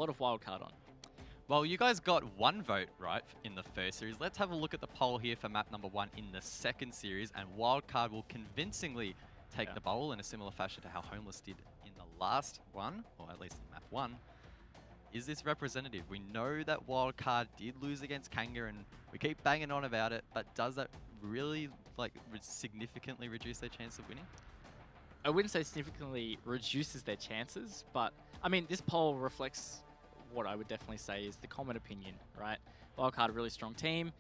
lot of Wildcard on. Well, you guys got 1 vote right in the first series. Let's have a look at the poll here for map number 1 in the second series, and Wildcard will convincingly take the bowl in a similar fashion to how Homeless did in the last one, or at least in map 1. Is this representative? We know that Wildcard did lose against Kanga, and we keep banging on about it, but does that really significantly reduce their chance of winning? I wouldn't say significantly reduces their chances, but I mean, this poll reflects what I would definitely say is the common opinion, right? Wildcard, a really strong team.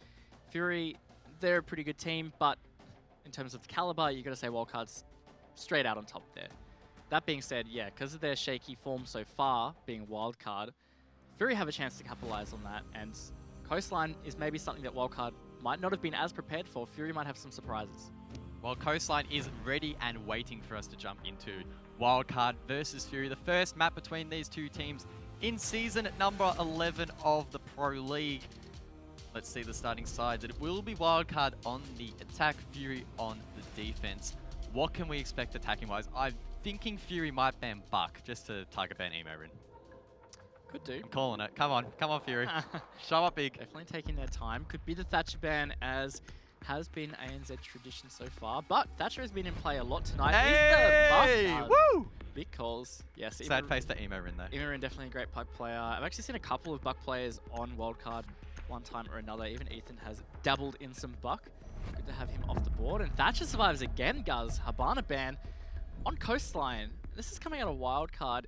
Fury, they're a pretty good team, but in terms of the caliber, you got to say Wildcard's straight out on top there. That being said, yeah, because of their shaky form so far, being Wildcard, Fury have a chance to capitalize on that, and Coastline is maybe something that Wildcard might not have been as prepared for. Fury might have some surprises. Well, Coastline is ready and waiting for us to jump into Wildcard versus Fury, the first map between these two teams in season number 11 of the Pro League. Let's see the starting sides. It will be Wildcard on the attack, Fury on the defense. What can we expect attacking-wise? I'm thinking Fury might ban Buck just to target ban Emo Rin. Could do. I'm calling it. Come on, Fury. Show up big. Definitely taking their time. Could be the Thatcher ban, as has been ANZ tradition so far. But Thatcher has been in play a lot tonight. Hey! Woo! Big calls. Yes. Sad face to Emo Rin, though. Emo Rin, definitely a great Puck player. I've actually seen a couple of Buck players on Wildcard one time or another. Even Ethan has dabbled in some Buck. Good to have him off the board. And Thatcher survives again, Guz. Habana ban on Coastline. This is coming out of Wildcard.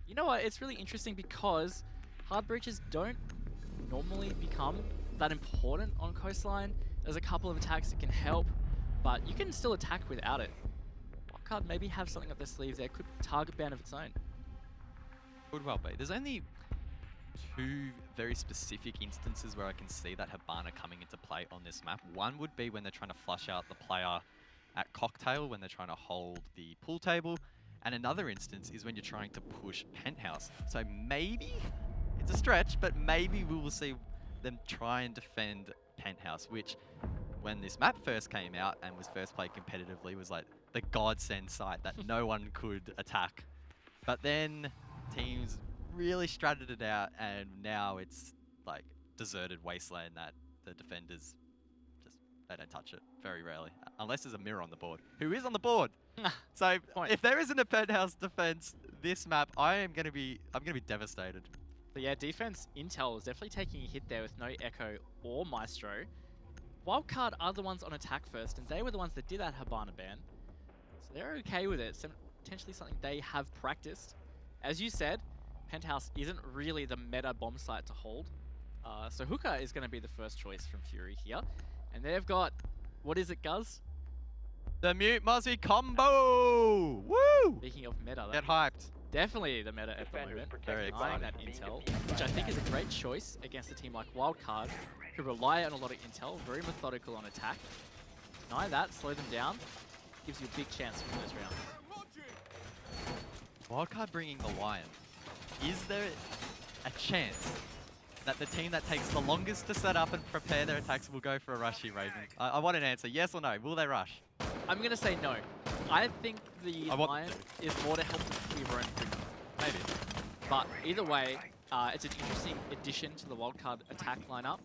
You know what? It's really interesting because hard breaches don't normally become that important on Coastline. There's a couple of attacks that can help, but you can still attack without it. Wildcard maybe have something up their sleeve there. Could target ban of its own. Could well be. There's only 2 very specific instances where I can see that Habana coming into play on this map. One would be when they're trying to flush out the player at Cocktail, when they're trying to hold the pool table. And another instance is when you're trying to push Penthouse. So maybe, it's a stretch, but maybe we will see them try and defend Penthouse, which when this map first came out and was first played competitively was like the godsend site that no one could attack. But then teams really stratted it out, and now it's like deserted wasteland that the defenders just, they don't touch it very rarely, unless there's a mirror on the board. Who is on the board? So if there isn't a Penthouse defense this map, I'm gonna be devastated. But yeah, defense intel is definitely taking a hit there with no Echo or Maestro. Wildcard are the ones on attack first, and they were the ones that did that Habana ban. So they're okay with it. So potentially something they have practiced. As you said, Penthouse isn't really the meta bomb site to hold. So Hookah is going to be the first choice from Fury here. And they've got, what is it, Guz? The Mute Mozzie combo! Woo! Speaking of meta, get hyped. Definitely the meta at the moment. Very exciting. That intel, which I think is a great choice against a team like Wildcard, who rely on a lot of intel, very methodical on attack. Deny that, slow them down, gives you a big chance to win those rounds. Wildcard bringing the Lion. Is there a chance that the team that takes the longest to set up and prepare their attacks will go for a rush here, Raven? I want an answer, yes or no. Will they rush? I'm going to say no. I think the Lion is more to help with your own food. Maybe. But either way, it's an interesting addition to the Wildcard attack lineup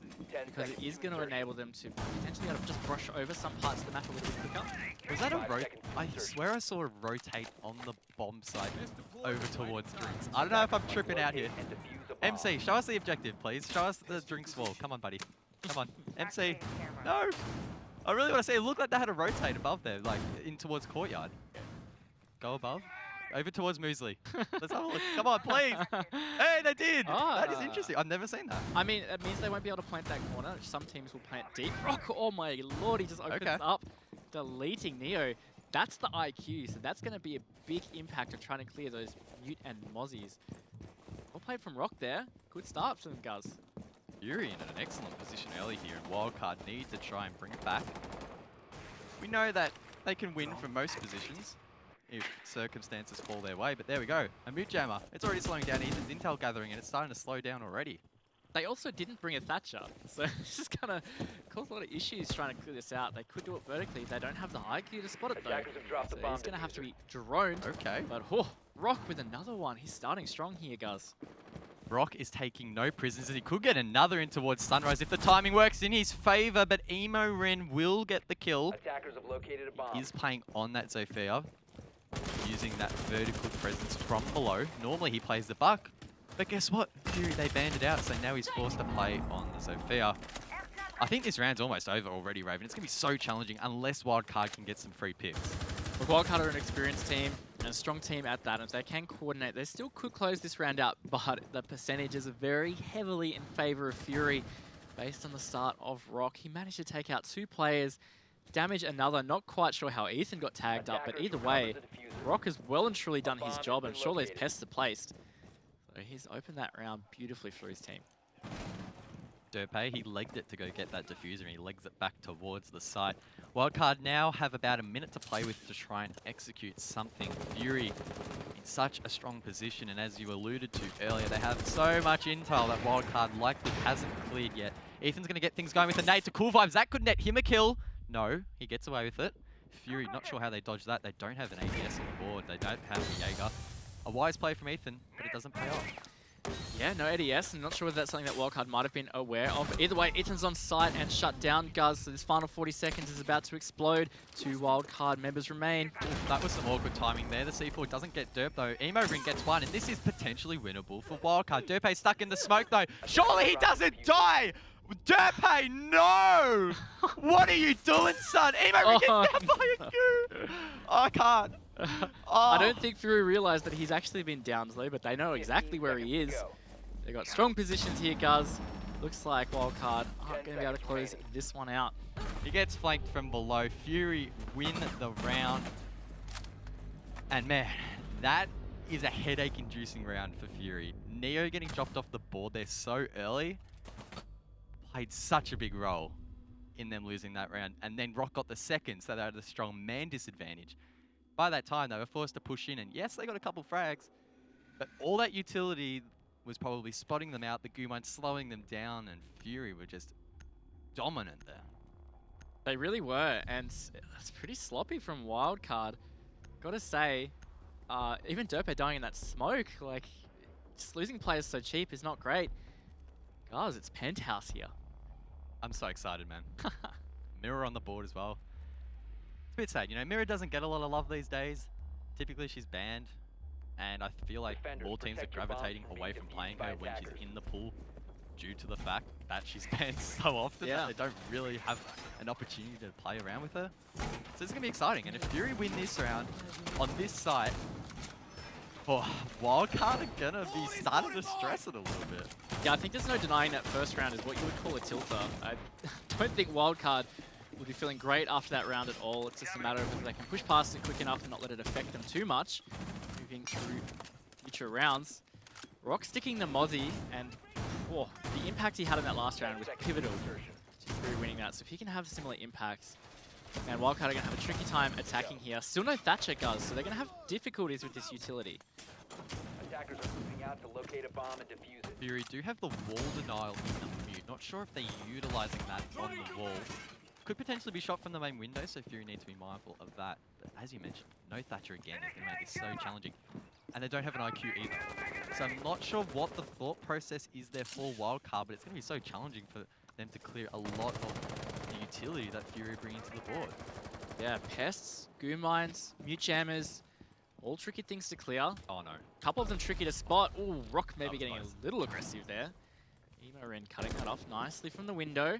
because it is going to enable them to potentially just brush over some parts of the map a little bit quicker. Was that a rotate? I swear I saw a rotate on the bomb side over towards drinks. I don't know if I'm tripping out here. MC, show us the objective, please. Show us the drinks wall. Come on, buddy. Come on. MC. No! I really want to say it looked like they had a rotate above there, like in towards courtyard. Go above. Over towards Muesli. Let's have a look. Come on, please. Hey, they did. That is interesting. I've never seen that. I mean, it means they won't be able to plant that corner. Some teams will plant deep. Rock, oh my lord, he just opens up, deleting Neo. That's the IQ, so that's going to be a big impact of trying to clear those Mute and Mozzies. Well played from Rock there. Good start from Guz. Fury in an excellent position early here, and Wildcard need to try and bring it back. We know that they can win from most positions if circumstances fall their way, but there we go. A Mute Jammer. It's already slowing down Ethan's intel gathering, and it's starting to slow down already. They also didn't bring a Thatcher, so it's just going to cause a lot of issues trying to clear this out. They could do it vertically. They don't have the IQ to spot it, though. So he's going to have to be droned. Okay. But Rock with another one. He's starting strong here, Guz. Brock is taking no prisoners. He could get another in towards Sunrise if the timing works in his favor, but Emo Ren will get the kill. Attackers have located a bomb. He is playing on that Zofia, using that vertical presence from below. Normally he plays the Buck, but guess what? Fury, they banned it out, so now he's forced to play on the Zofia. I think this round's almost over already, Raven. It's going to be so challenging unless Wildcard can get some free picks. Look, Wildcard are an experienced team and a strong team at that. And if they can coordinate, they still could close this round out, but the percentages are very heavily in favor of Fury based on the start of Rock. He managed to take out 2 players, damage another. Not quite sure how Ethan got tagged up, but either way, Rock has well and truly done his job, and surely his pests are placed. So he's opened that round beautifully for his team. Derpe, he legged it to go get that diffuser, and he legs it back towards the site. Wildcard now have about a minute to play with to try and execute something. Fury in such a strong position, and as you alluded to earlier, they have so much intel that Wildcard likely hasn't cleared yet. Ethan's going to get things going with the nade to Cool Vibes. That could net him a kill. No, he gets away with it. Fury, not sure how they dodged that. They don't have an ABS on the board. They don't have the Jaeger. A wise play from Ethan, but it doesn't pay off. Yeah, no ADS. I'm not sure whether that's something that Wildcard might have been aware of. Either way, Ethan's on site and shut down Guz. So this final 40 seconds is about to explode. 2 Wildcard members remain. That was some awkward timing there. The C4 doesn't get Derp though. Emo Ring gets 1, and this is potentially winnable for Wildcard. Derpe stuck in the smoke though. Surely he doesn't die! Derpe, no! What are you doing, son? Emo Ring gets down by a goo! I can't. I don't think Fury realized that he's actually been down low, but they know exactly where he is. They got strong positions here, Guz. Looks like Wildcard aren't going to be able to close this one out. He gets flanked from below. Fury win the round. And man, that is a headache-inducing round for Fury. Neo getting dropped off the board there so early played such a big role in them losing that round. And then Rock got the second, so they had a strong man disadvantage. By that time, they were forced to push in, and yes, they got a couple frags, but all that utility was probably spotting them out, the goo mine slowing them down, and Fury were just dominant there. They really were, and it's pretty sloppy from Wildcard. Gotta say, even Derpe dying in that smoke, like, just losing players so cheap is not great. Guys, it's Penthouse here. I'm so excited, man. Mirror on the board as well. It's a bit sad, you know, Mirror doesn't get a lot of love these days. Typically she's banned, and I feel like more teams are gravitating away from playing her when she's in the pool due to the fact that she's banned so often that they don't really have an opportunity to play around with her. So it's going to be exciting, and if Fury win this round on this site, Wildcard are going to be starting to stress it a little bit. Yeah, I think there's no denying that first round is what you would call a tilter. I don't think Wildcard will be feeling great after that round at all. It's just a matter of if they can push past it quick enough and not let it affect them too much moving through future rounds. Rock sticking the Mozzie, and the impact he had in that last round was pivotal to Fury winning that. So if he can have similar impacts, and Wildcard are going to have a tricky time attacking here. Still no Thatcher Guz, so they're going to have difficulties with this utility. Attackers are moving out to locate a bomb and defuse it. Fury do have the wall denial in the mute. Not sure if they're utilizing that on the wall. Could potentially be shot from the main window, so Fury need to be mindful of that. But as you mentioned, no Thatcher again is going to make this so challenging. And they don't have an IQ either. So I'm not sure what the thought process is there for Wildcard, but it's going to be so challenging for them to clear a lot of the utility that Fury bring into the board. Yeah, pests, goo mines, mute jammers, all tricky things to clear. Oh no. A couple of them tricky to spot. Ooh, Rock maybe getting close. a little aggressive there. Emo Ren cutting that off nicely from the window.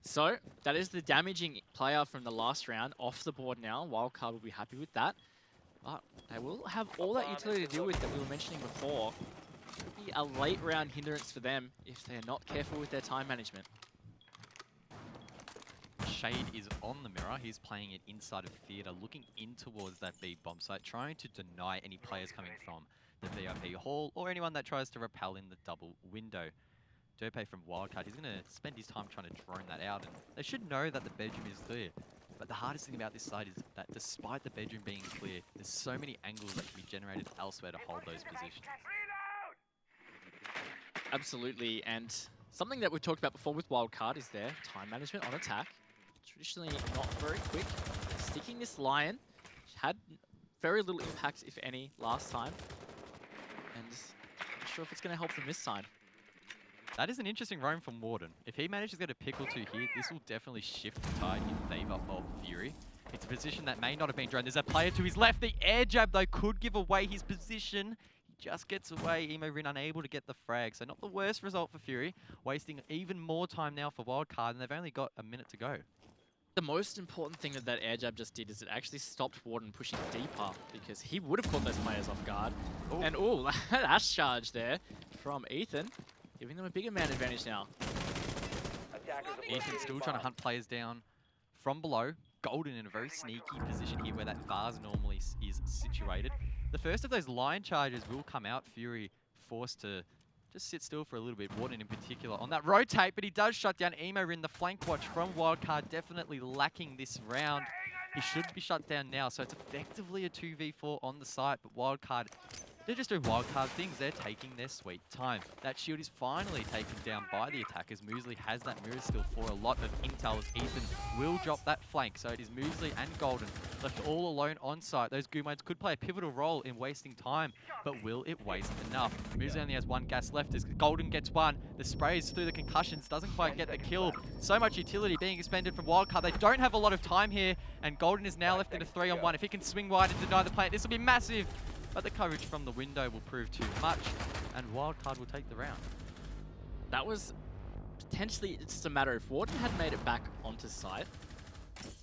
So, that is the damaging player from the last round off the board now. Wildcard will be happy with that. But they will have all that utility to deal with that we were mentioning before. Could be a late round hindrance for them if they're not careful with their time management. Shade is on the mirror. He's playing it inside of theatre, looking in towards that B bomb site, trying to deny any players coming from the VIP hall or anyone that tries to rappel in the double window. Derpe from Wildcard, he's going to spend his time trying to drone that out, and they should know that the bedroom is clear. But the hardest thing about this site is that despite the bedroom being clear, there's so many angles that can be generated elsewhere to hold those positions. Absolutely, and something that we've talked about before with Wildcard is their time management on attack. Traditionally not very quick. Sticking this Lion had very little impact, if any, last time. And sure if it's going to help them this time. That is an interesting roam from Warden. If he manages to get a pick or two here, this will definitely shift the tide in favor of Fury. It's a position that may not have been drawn. There's a player to his left. The air jab, though, could give away his position. He just gets away. Emo Rin unable to get the frag. So not the worst result for Fury. Wasting even more time now for Wildcard, and they've only got a minute to go. The most important thing that that air jab just did is it actually stopped Warden pushing deeper, because he would have caught those players off guard. Ooh. And that Ash charge there from Ethan, giving them a bigger man advantage now. Ethan still trying to hunt players down from below. Golden in a very sneaky position here where that vase normally is situated. The first of those line charges will come out. Fury forced to just sit still for a little bit. Warden in particular on that rotate, but he does shut down Emo Rin. The flank watch from Wildcard definitely lacking this round. He should be shut down now, so it's effectively a 2v4 on the site, but Wildcard, they're just doing Wildcard things. They're taking their sweet time. That shield is finally taken down by the attackers. Muesli has that mirror still for a lot of intel as Ethan will drop that flank. So it is Muesli and Golden left all alone on site. Those Goomites could play a pivotal role in wasting time, but will it waste enough? Muesli only has one gas left as Golden gets one. The sprays through the concussions, doesn't quite get the kill. So much utility being expended from Wildcard. They don't have a lot of time here, and Golden is now left in a 3-on-1. If he can swing wide and deny the plant, this will be massive. But the coverage from the window will prove too much, and Wildcard will take the round. That was potentially just a matter if Warden had made it back onto site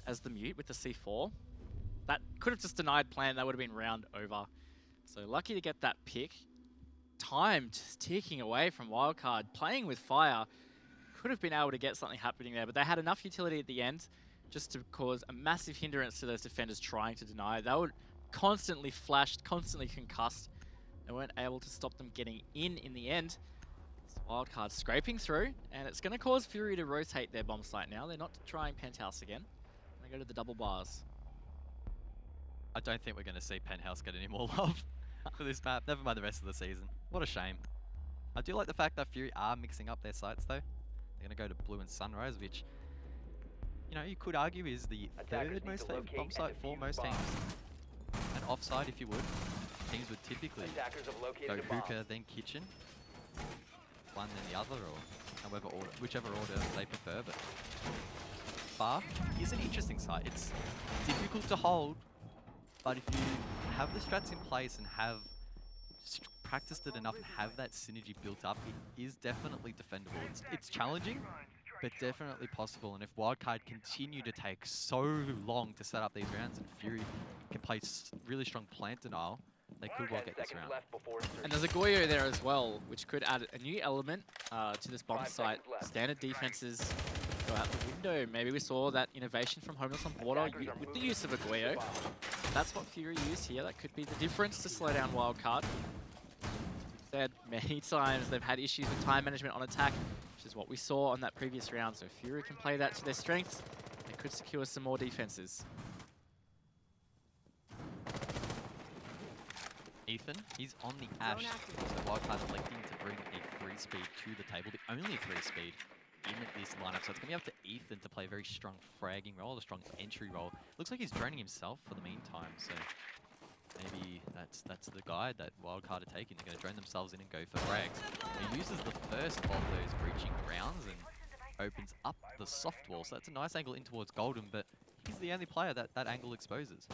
as the mute with the C4, that could have just denied plan. That would have been round over. So lucky to get that pick. Time just ticking away from Wildcard, playing with fire. Could have been able to get something happening there, but they had enough utility at the end just to cause a massive hindrance to those defenders trying to deny. They were constantly flashed, constantly concussed. They weren't able to stop them getting in the end. So Wildcard scraping through, and it's going to cause Fury to rotate their bomb site now. They're not trying Penthouse again. They go to the double bars. I don't think we're going to see Penthouse get any more love for this map. Never mind the rest of the season. What a shame. I do like the fact that Fury are mixing up their sites though. They're going to go to Blue and Sunrise, which, you know, you could argue is the third most favored bomb site for most teams. And offside, if you would, teams would typically go hookah, then kitchen, one then the other, or however order, whichever order they prefer. But Bar is an interesting site. It's difficult to hold, but if you have the strats in place and have practiced it enough and have that synergy built up, it is definitely defendable. It's challenging, but definitely possible. And if Wildcard continue to take so long to set up these rounds and Fury can play really strong plant denial, they could well get this round. And there's a Goyo there as well, which could add a new element to this bomb site. Standard defenses go out the window. Maybe we saw that innovation from Homeless on Border with the use of a Goyo. That's what Fury used here. That could be the difference to slow down Wildcard. Said many times they've had issues with time management on attack, which is what we saw on that previous round. So if Fury can play that to their strengths, they could secure some more defenses. Ethan, he's on the Ash, so Wildcard's electing to bring a 3-speed to the table, the only 3-speed in this lineup. So it's going to be up to Ethan to play a very strong fragging role, a strong entry role. Looks like he's droning himself for the meantime, so maybe that's the guide that Wildcard are taking. They're going to drone themselves in and go for frags. He uses the first of those breaching rounds and opens up the soft wall. So that's a nice angle in towards Golden, but he's the only player that that angle exposes.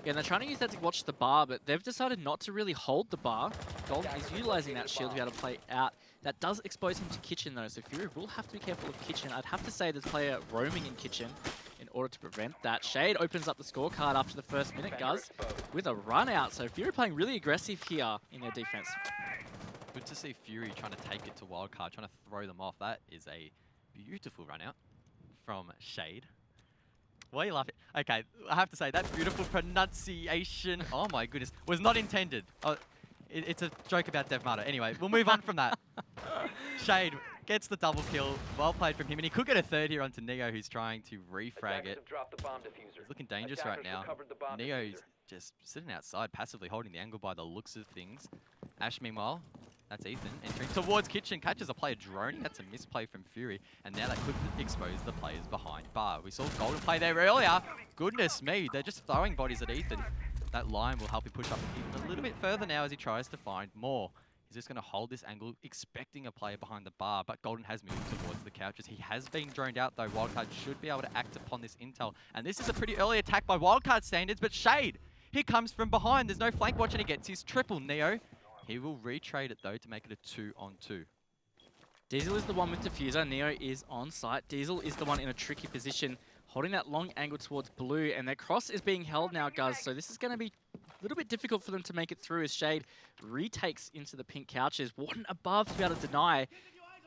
Yeah, and they're trying to use that to watch the bar, but they've decided not to really hold the bar. Golden is utilizing that shield to be able to play out. That does expose him to Kitchen though, so Fury will have to be careful of Kitchen. I'd have to say there's a player roaming in Kitchen in order to prevent that. Shade opens up the scorecard after the first minute, Guz, with a run out. So Fury playing really aggressive here in their defense. Good to see Fury trying to take it to Wildcard, trying to throw them off. That is a beautiful run out from Shade. Why are you laughing? Okay, I have to say, that beautiful pronunciation, oh my goodness, was not intended. It's a joke about DevMata. Anyway, we'll move on from that. Shade gets the double kill. Well played from him, and he could get a third here onto Neo, who's trying to refrag it. He's looking dangerous right now. Neo's just sitting outside, passively holding the angle by the looks of things. Ash, meanwhile, that's Ethan entering towards Kitchen, catches a player droning. That's a misplay from Fury, and now that could expose the players behind bar. We saw Golden play there earlier. Goodness me, they're just throwing bodies at Ethan. That line will help him push up even a little bit further now as he tries to find more. He's just going to hold this angle, expecting a player behind the bar, but Golden has moved towards the couches. He has been droned out, though. Wildcard should be able to act upon this intel. And this is a pretty early attack by Wildcard standards, but Shade, he comes from behind. There's no flank watch, and he gets his triple. Neo, he will retrade it, though, to make it a 2-on-2. Diesel is the one with diffuser. Neo is on site. Diesel is the one in a tricky position, holding that long angle towards blue, and their cross is being held now, Guz. So this is going to be a little bit difficult for them to make it through as Shade retakes into the pink couches. Warden above to be able to deny.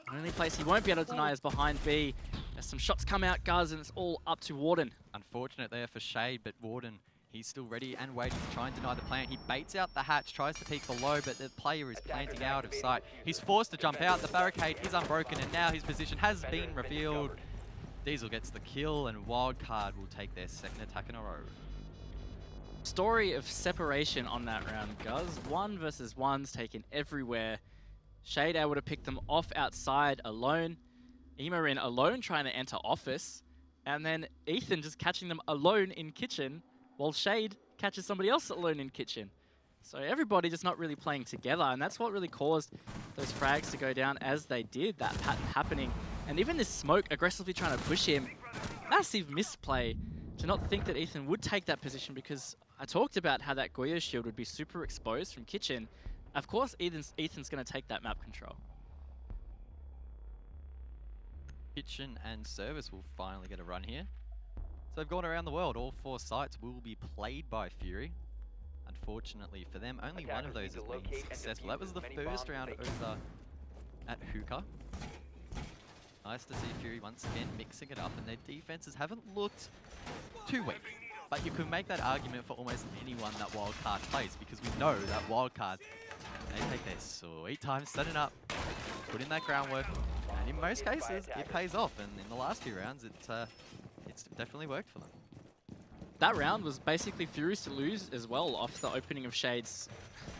The only place he won't be able to deny is behind B. As some shots come out, Guz, and it's all up to Warden. Unfortunate there for Shade, but Warden, he's still ready and waiting to try and deny the plant. He baits out the hatch, tries to peek below, but the player is planting out of sight. He's forced to jump out. The barricade is unbroken, and now his position has been revealed. Diesel gets the kill, and Wildcard will take their second attack in a row. Story of separation on that round, Guz. 1 versus 1's taken everywhere. Shade able to pick them off outside alone. Emorin alone trying to enter office. And then Ethan just catching them alone in kitchen, while Shade catches somebody else alone in kitchen. So everybody just not really playing together, and that's what really caused those frags to go down as they did, that pattern happening. And even this smoke aggressively trying to push him, massive misplay to not think that Ethan would take that position, because I talked about how that Goyo shield would be super exposed from kitchen. Of course, Ethan's going to take that map control. Kitchen and Service will finally get a run here. So they've gone around the world. All 4 sites will be played by Fury. Unfortunately for them, only one of those has been successful. That was the first round over at Hookah. Nice to see Fury once again mixing it up, and their defenses haven't looked too weak. But you could make that argument for almost anyone that Wildcard plays, because we know that Wildcard, they take their sweet time setting up, put in that groundwork, and in most cases, it pays off. And in the last few rounds, it's definitely worked for them. That round was basically Fury's to lose as well off the opening of Shade's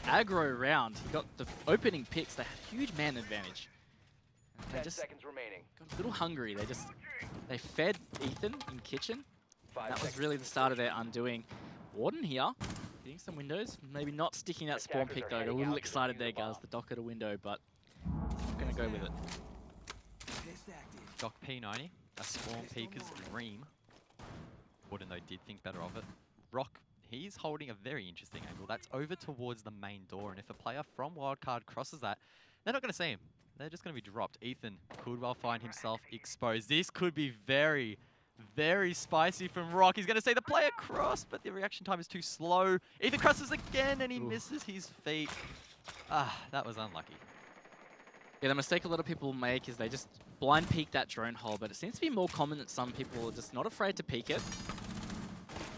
aggro round. He got the opening picks. They had huge man advantage. And they just got a little hungry. They fed Ethan in kitchen. That was really the start of their undoing. Warden here, hitting some windows. Maybe not sticking that spawn pick though. A little excited there, guys. The dock at a window, but I'm going to go with it. Doc P90, a spawn peeker's dream. Warden, though, did think better of it. Rock, he's holding a very interesting angle. That's over towards the main door, and if a player from Wildcard crosses that, they're not going to see him. They're just going to be dropped. Ethan could well find himself exposed. This could be very, very spicy from Rock. He's going to see the player cross, but the reaction time is too slow. Ethan crosses again, and he misses his feet. Ah, that was unlucky. Yeah, the mistake a lot of people make is they just blind peek that drone hole, but it seems to be more common that some people are just not afraid to peek it.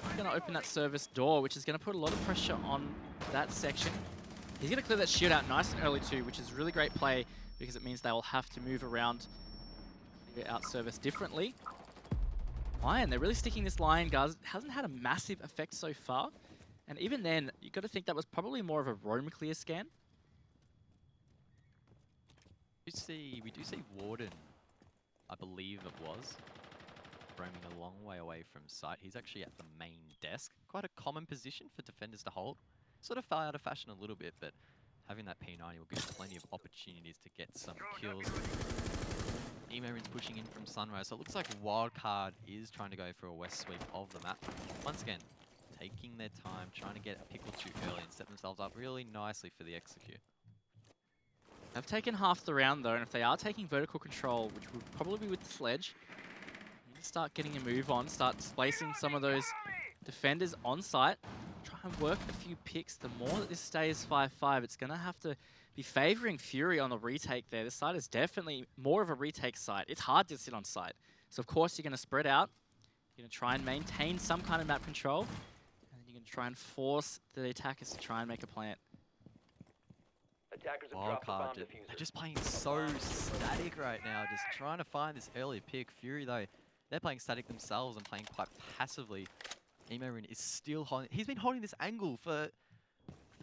He's going to open that service door, which is going to put a lot of pressure on that section. He's going to clear that shield out nice and early too, which is really great play, because it means they will have to move around, clear out service differently. Lion, they're really sticking this line, guys. It hasn't had a massive effect so far. And even then, you've got to think that was probably more of a roam clear scan. We do see Warden, I believe it was, roaming a long way away from site. He's actually at the main desk. Quite a common position for defenders to hold. Sort of fell out of fashion a little bit, but having that P90 will give plenty of opportunities to get some kills. Emorin's pushing in from Sunrise, so it looks like Wildcard is trying to go for a west sweep of the map. Once again, taking their time, trying to get a pick or two early and set themselves up really nicely for the execute. They've taken half the round though, and if they are taking vertical control, which would probably be with the sledge, you need to start getting a move on, start displacing some of those defenders on site, try and work a few picks. The more that this stays 5-5, it's going to have to be favouring Fury on the retake there. This side is definitely more of a retake site. It's hard to sit on site. So of course you're going to spread out, you're going to try and maintain some kind of map control, and then you're going to try and force the attackers to try and make a plant. Wildcard, they're just playing so static right now, just trying to find this early pick. Fury, though, they're playing static themselves and playing quite passively. Emorin is still holding, he's been holding this angle for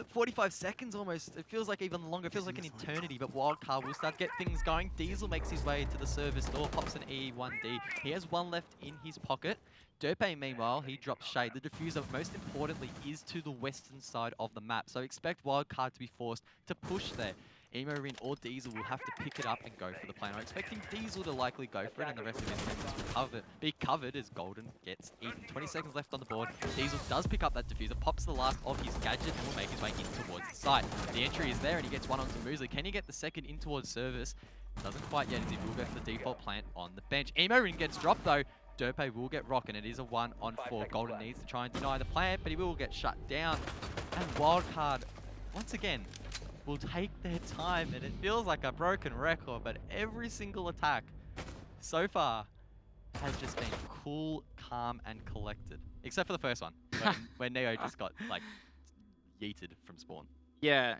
45 seconds almost. It feels like even longer, it feels like an eternity, but Wildcard will start to get things going. Diesel makes his way to the service door, pops an E1D. He has one left in his pocket. Derpe, meanwhile, he drops Shade. The diffuser, most importantly, is to the western side of the map, so expect Wildcard to be forced to push there. Emo Rin or Diesel will have to pick it up and go for the plan. I'm expecting Diesel to likely go for it, and the rest of his teammates will be covered as Golden gets eaten. 20 seconds left on the board. Diesel does pick up that diffuser, pops the last of his gadget, and will make his way in towards the site. The entry is there, and he gets one onto Muesli. Can he get the second in towards service? Doesn't quite yet, as he will go for the default plant on the bench. Emo Rin gets dropped though. Derpe will get rocked, and it is a 1-on-4. Golden needs to try and deny the plant, but he will get shut down. And Wildcard, once again, will take their time, and it feels like a broken record, but every single attack so far has just been cool, calm, and collected. Except for the first one, where Neo just got, like, yeeted from spawn. Yeah,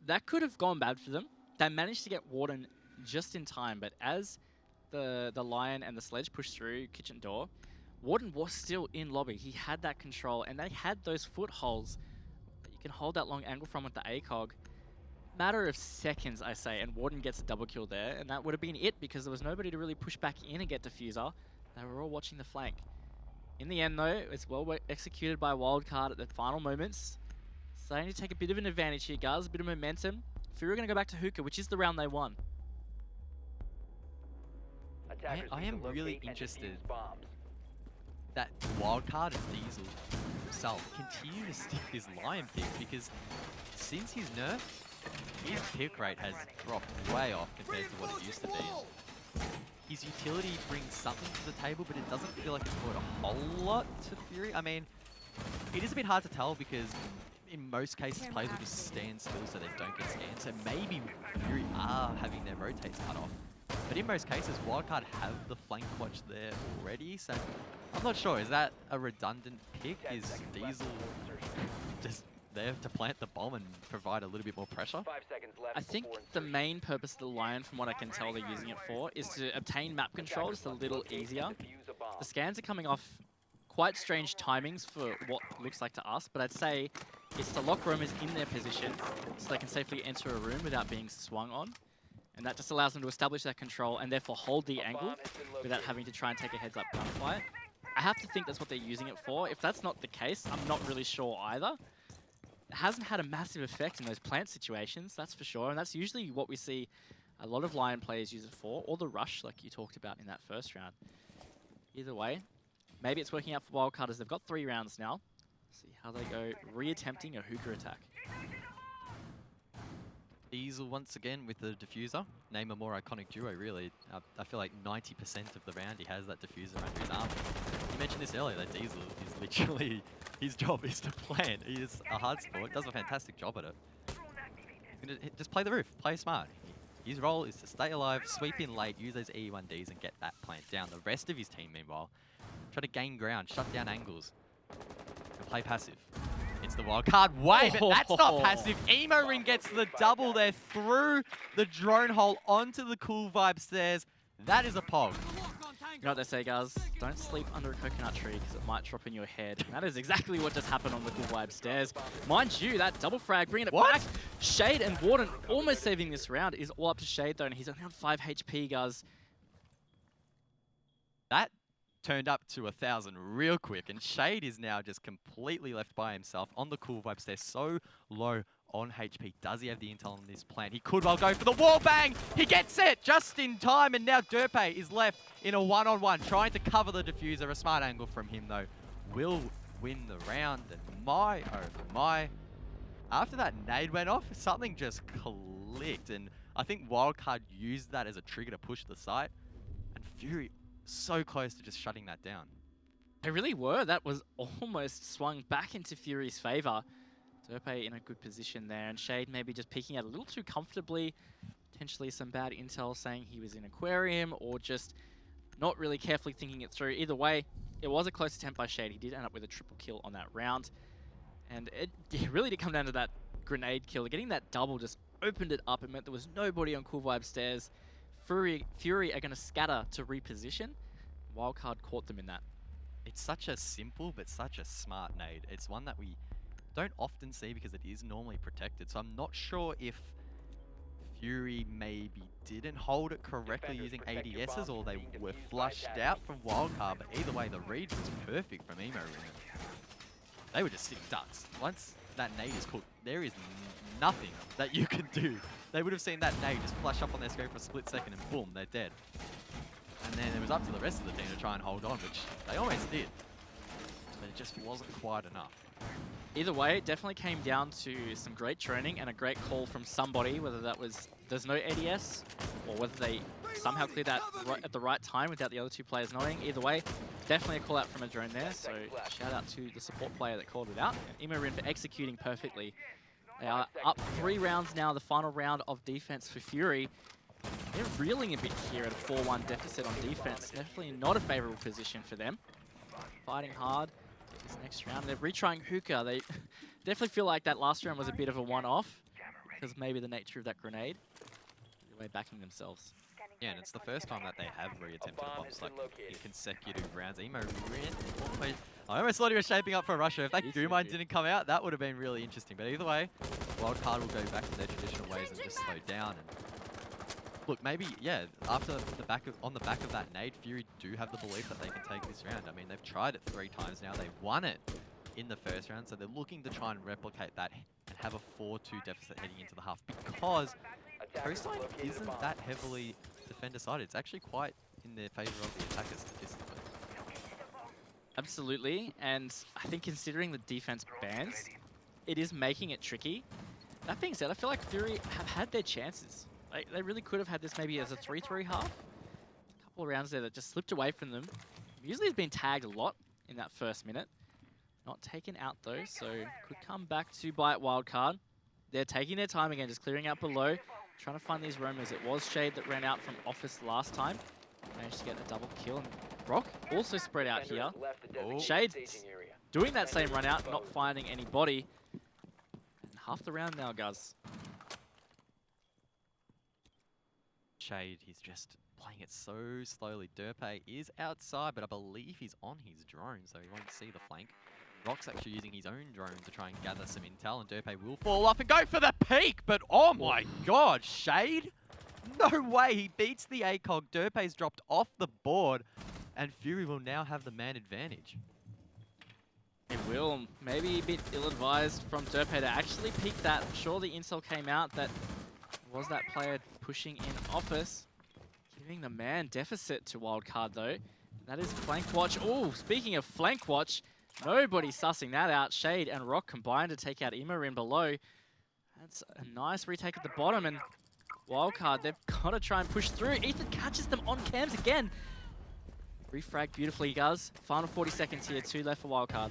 that could have gone bad for them. They managed to get Warden just in time, but as the Lion and the Sledge pushed through kitchen door, Warden was still in lobby. He had that control, and they had those footholds that you can hold that long angle from with the ACOG. Matter of seconds, I say, and Warden gets a double kill there, and that would have been it because there was nobody to really push back in and get diffuser. They were all watching the flank. In the end, though, it's well executed by Wildcard at the final moments. Starting to take a bit of an advantage here, guys, a bit of momentum. Fury are going to go back to Hookah, which is the round they won. I am really interested that Wildcard and Diesel himself continue to stick this Lion pick, because since his nerf, his pick rate has dropped way off compared to what it used to be. His utility brings something to the table, but it doesn't feel like it's brought a whole lot to Fury. I mean, it is a bit hard to tell because in most cases players will just stand still so they don't get scanned. So maybe Fury are having their rotates cut off. But in most cases, Wildcard have the flank watch there already. So I'm not sure. Is that a redundant pick? Is Diesel just there to plant the bomb and provide a little bit more pressure? 5 seconds left. I think the main purpose of the Lion, from what I can tell they're using it for, is to obtain map control just a little easier. The scans are coming off quite strange timings for what looks like to us, but I'd say it's to lock roamers in their position so they can safely enter a room without being swung on. And that just allows them to establish that control and therefore hold the angle without having to try and take a heads-up gunfight. I have to think that's what they're using it for. If that's not the case, I'm not really sure either. It hasn't had a massive effect in those plant situations, that's for sure. And that's usually what we see a lot of Lion players use it for, or the rush like you talked about in that first round. Either way, maybe it's working out for Wildcard as they've got 3 rounds now. See how they go re-attempting a Hookah attack. Diesel once again with the diffuser. Name a more iconic duo, really. I feel like 90% of the round he has that diffuser under his arm. You mentioned this earlier, that Diesel is literally, his job is to plant. He is a hard sport, does a fantastic job at it. Just play the roof, play smart. His role is to stay alive, sweep in late, use those E1Ds and get that plant down. The rest of his team, meanwhile, try to gain ground, shut down angles, and play passive. It's the Wildcard wave, but that's not passive. Emo Ring gets the double there through the drone hole onto the Cool Vibe stairs. That is a pog. You know what they say, guys? Don't sleep under a coconut tree because it might drop in your head. And that is exactly what just happened on the Cool Vibe stairs. Mind you, that double frag, bringing it back. Shade and Warden almost saving this round. Is all up to Shade, though, and he's only on 5 HP, guys. That turned up to 1,000 real quick, and Shade is now just completely left by himself on the Cool Vibes. They're so low on HP. Does he have the intel on this plan? He could well go for the wall bang. He gets it just in time, and now Derpe is left in a one-on-one, trying to cover the diffuser. A smart angle from him, though, will win the round. And my, oh my. After that nade went off, something just clicked, and I think Wildcard used that as a trigger to push the site, and Fury so close to just shutting that down. They really were. That was almost swung back into Fury's favor. Derpe in a good position there, and Shade maybe just peeking out a little too comfortably. Potentially some bad intel saying he was in Aquarium, or just not really carefully thinking it through. Either way, it was a close attempt by Shade. He did end up with a triple kill on that round. And it really did come down to that grenade kill. Getting that double just opened it up. It meant there was nobody on Cool Vibe stairs. Fury are going to scatter to reposition. Wildcard caught them in that. It's such a simple but such a smart nade. It's one that we don't often see because it is normally protected. So I'm not sure if Fury maybe didn't hold it correctly using ADSs, or they were flushed out from Wildcard. But either way, the read was perfect from Emo Ring. They were just sitting ducks. Once that nade is cooked. There is nothing that you can do. They would have seen that nade just flash up on their screen for a split second and boom, they're dead. And then it was up to the rest of the team to try and hold on, which they almost did. But it just wasn't quite enough. Either way, it definitely came down to some great training and a great call from somebody, whether that was there's no ADS or whether they somehow cleared that at the right time without the other two players knowing. Either way, definitely a call out from a drone there. So shout out to the support player that called it out. And Imorin for executing perfectly. They are up 3 rounds now, the final round of defense for Fury. They're reeling a bit here at a 4-1 deficit on defense. Definitely not a favorable position for them. Fighting hard this next round. They're retrying hookah. They definitely feel like that last round was a bit of a one-off because maybe the nature of that grenade. They're backing themselves. Yeah, and it's the first time that they have re-attempted a bomb like in consecutive rounds. Emo really, I almost thought he was shaping up for a rusher. If that Goomine didn't come out, that would have been really interesting. But either way, Wildcard will go back to their traditional ways and just slow down. And look, maybe, yeah, after on the back of that nade, Fury do have the belief that they can take this round. I mean, they've tried it 3 times now. They've won it in the first round, so they're looking to try and replicate that and have a 4-2 deficit heading into the half because Coastline isn't that heavily defender-sided. It's actually quite in their favor of the attackers statistically. Absolutely, and I think considering the defense bans, it is making it tricky. That being said, I feel like Fury have had their chances. Like, they really could have had this maybe as a 3-3 half. A couple of rounds there that just slipped away from them. Usually has been tagged a lot in that first minute. Not taken out though, so could come back to bite Wildcard. They're taking their time again, just clearing out below. Trying to find these roamers. It was Shade that ran out from Office last time. Managed to get a double kill. And Rock also spread out here. Oh. Shade doing that same run out, not finding anybody. And half the round now, Guz. Shade, he's just playing it so slowly. Derpe is outside, but I believe he's on his drone, so he won't see the flank. Rock's actually using his own drone to try and gather some intel, and Derpe will fall off and go for the peak, but oh my god, Shade? No way, he beats the ACOG. Derpe's dropped off the board, and Fury will now have the man advantage. It will. Maybe a bit ill-advised from Derpe to actually peek that. I'm sure the intel came out that was that player pushing in Office. Giving the man deficit to Wildcard though. That is flank watch. Oh, speaking of flank watch, nobody sussing that out. Shade and Rock combined to take out Imorin below. That's a nice retake at the bottom, and Wildcard, they've got to try and push through. Ethan catches them on cams again. Refrag beautifully, Guz. Final 40 seconds here, 2 left for Wildcard.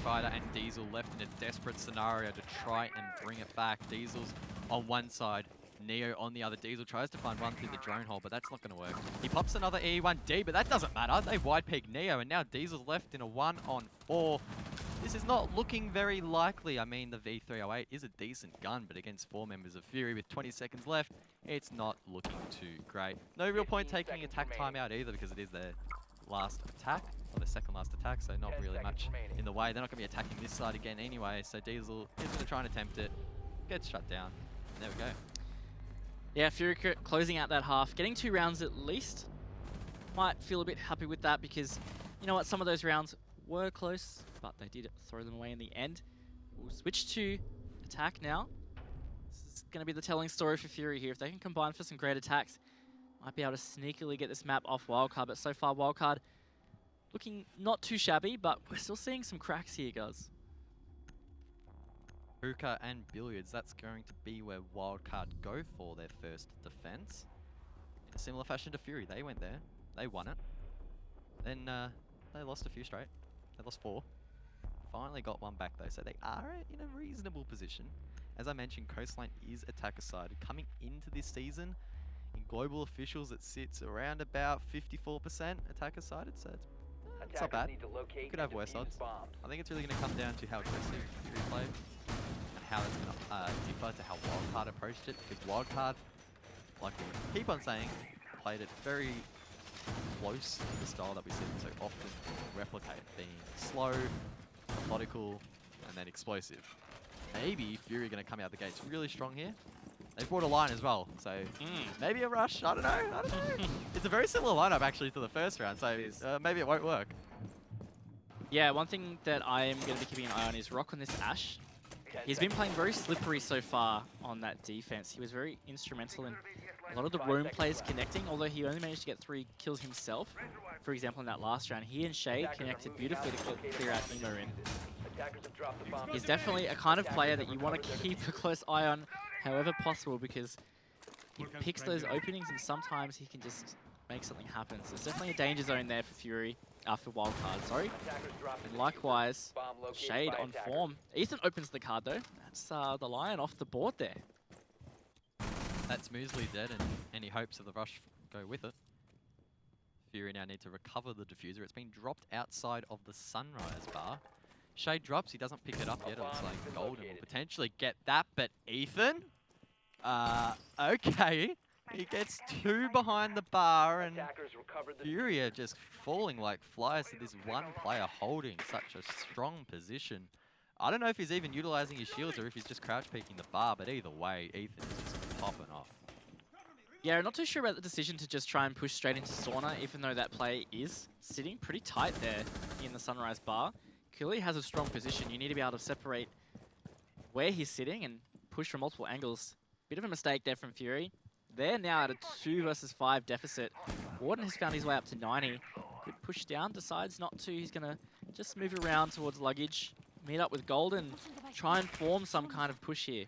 Fighter and Diesel left in a desperate scenario to try and bring it back. Diesel's on one side, Neo on the other. Diesel tries to find one through the drone hole, but that's not going to work. He pops another E1D, but that doesn't matter. They wide peek Neo, and now Diesel's left in a 1-on-4. This is not looking very likely. I mean, the V308 is a decent gun, but against 4 members of Fury with 20 seconds left, it's not looking too great. No real point taking attack timeout either because it is their last attack, or their second last attack, so not really much in the way. They're not going to be attacking this side again anyway, so Diesel is going to try and attempt it. Gets shut down. There we go. Yeah, Fury closing out that half, getting 2 rounds at least. Might feel a bit happy with that because, you know what, some of those rounds were close, but they did throw them away in the end. We'll switch to attack now. This is going to be the telling story for Fury here. If they can combine for some great attacks, might be able to sneakily get this map off Wildcard, but so far Wildcard looking not too shabby, but we're still seeing some cracks here, guys. Hookah and billiards, that's going to be where Wildcard go for their first defense. In a similar fashion to Fury, they went there, they won it. Then they lost a few straight, they lost 4. Finally got 1 back though, so they are in a reasonable position. As I mentioned, Coastline is attacker-sided. Coming into this season, in global officials it sits around about 54% attacker-sided, so it's not bad. Could have worse odds. I think it's really going to come down to how aggressive Fury played and how it's going to differ to how Wildcard approached it, because Wildcard, like we keep on saying, played it very close to the style that we see so often replicate, being slow, methodical, and then explosive. Maybe Fury are going to come out the gates really strong here. They brought a line as well, so maybe a rush, I don't know. It's a very similar lineup actually to the first round, so maybe it won't work. Yeah, one thing that I am going to be keeping an eye on is Rock on this Ash. he's been playing very slippery so far on that defense. He was very instrumental in a lot of the roam plays connecting, although he only managed to get 3 kills himself. For example, in that last round, he and Shade connected beautifully to clear out Emo in. He's definitely a kind of player that you want to keep a close eye on however possible, because he picks those openings and sometimes he can just make something happen. So it's definitely a danger zone there for Fury, for Wildcard, sorry. And likewise, Shade on form. Ethan opens the card though. That's the Lion off the board there. That's Muesli dead, and any hopes of the rush go with it. Fury now need to recover the diffuser. It's been dropped outside of the Sunrise bar. Shade drops, he doesn't pick it up yet. It looks like Golden will potentially get that, but Ethan? Okay. He gets 2 behind the bar, and Fury are just falling like flies to this one player holding such a strong position. I don't know if he's even utilizing his shields or if he's just crouch peeking the bar, but either way, Ethan is just popping off. Yeah, not too sure about the decision to just try and push straight into Sauna, even though that play is sitting pretty tight there in the Sunrise bar. Clearly has a strong position. You need to be able to separate where he's sitting and push from multiple angles. Bit of a mistake there from Fury. They're now at a 2 versus 5 deficit. Warden has found his way up to 90. Good push down, decides not to. He's going to just move around towards luggage, meet up with Golden, try and form some kind of push here.